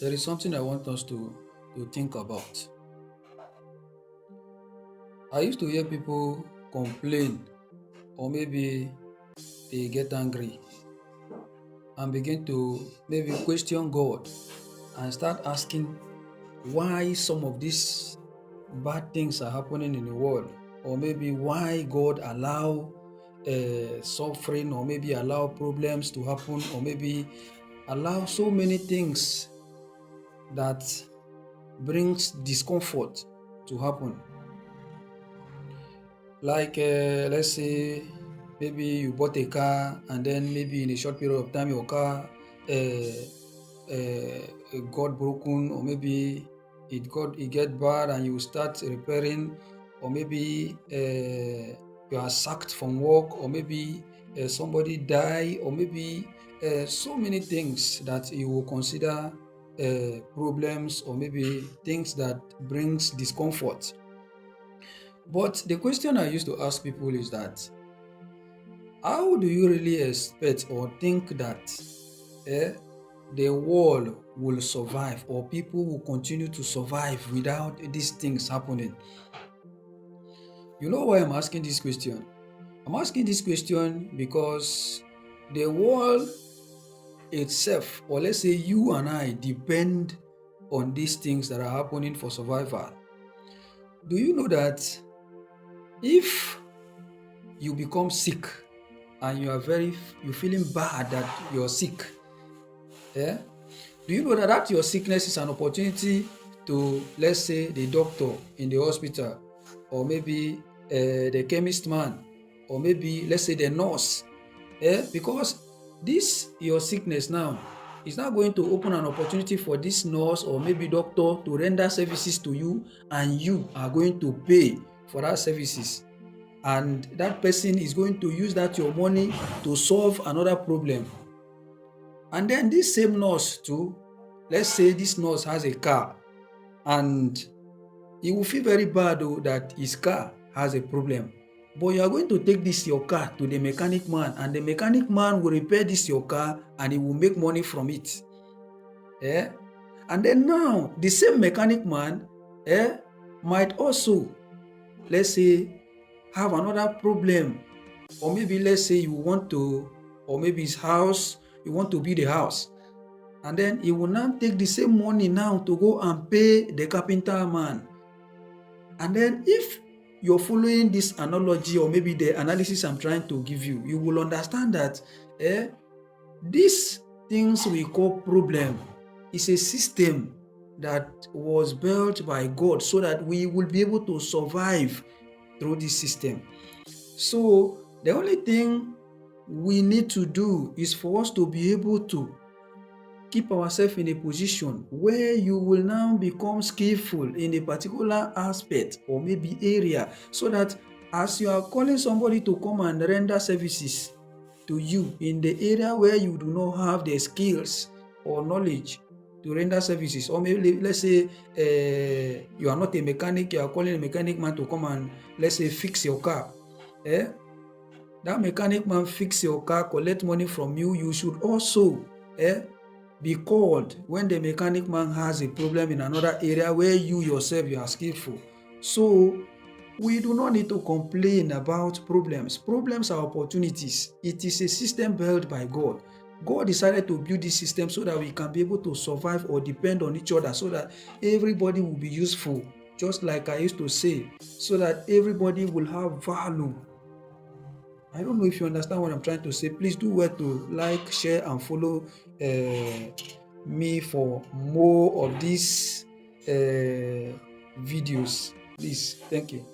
There is something I want us to think about. I used to hear people complain, or maybe they get angry and begin to maybe question God and start asking why some of these bad things are happening in the world, or maybe why God allow suffering, or maybe allow problems to happen, or maybe allow so many things that brings discomfort to happen. Like let's say maybe you bought a car and then maybe in a short period of time your car got broken, or maybe it get bad and you start repairing, or maybe you are sacked from work, or maybe somebody die, or maybe so many things that you will consider problems, or maybe things that brings discomfort. But the question I used to ask people is that how do you really expect or think that eh, the world will survive, or people will continue to survive without these things happening? You know why I'm asking this question? I'm asking this question because the world itself, or let's say you and I, depend on these things that are happening for survival. Do you know that if you become sick and you're feeling bad that you're sick, eh? Do you know that your sickness is an opportunity to, let's say, the doctor in the hospital, or maybe the chemist man, or maybe let's say the nurse, because this your sickness now is now going to open an opportunity for this nurse or maybe doctor to render services to you, and you are going to pay for that services, and that person is going to use that your money to solve another problem. And then this same nurse too, let's say this nurse has a car, and he will feel very bad though that his car has a problem. But you are going to take this your car to the mechanic man, and the mechanic man will repair this your car and he will make money from it. Eh? And then now the same mechanic man might also, let's say, have another problem, or maybe let's say you want to, or maybe his house, you want to build a house, and then he will now take the same money now to go and pay the carpenter man. And then if you're following this analogy, or maybe the analysis I'm trying to give you, you will understand that these things we call problem is a system that was built by God so that we will be able to survive through this system. So the only thing we need to do is for us to be able to keep ourselves in a position where you will now become skillful in a particular aspect or maybe area, so that as you are calling somebody to come and render services to you in the area where you do not have the skills or knowledge to render services, or maybe let's say you are not a mechanic, you are calling a mechanic man to come and, let's say, fix your car. eh? That mechanic man fix your car, collect money from you. You should also be called when the mechanic man has a problem in another area where you yourself you are skillful. So we do not need to complain about problems. Problems are opportunities. It is a system built by God. God decided to build this system so that we can be able to survive or depend on each other, so that everybody will be useful. Just like I used to say, so that everybody will have value. I don't know if you understand what I'm trying to say. Please do well to like, share, and follow me for more of these videos. Please, thank you.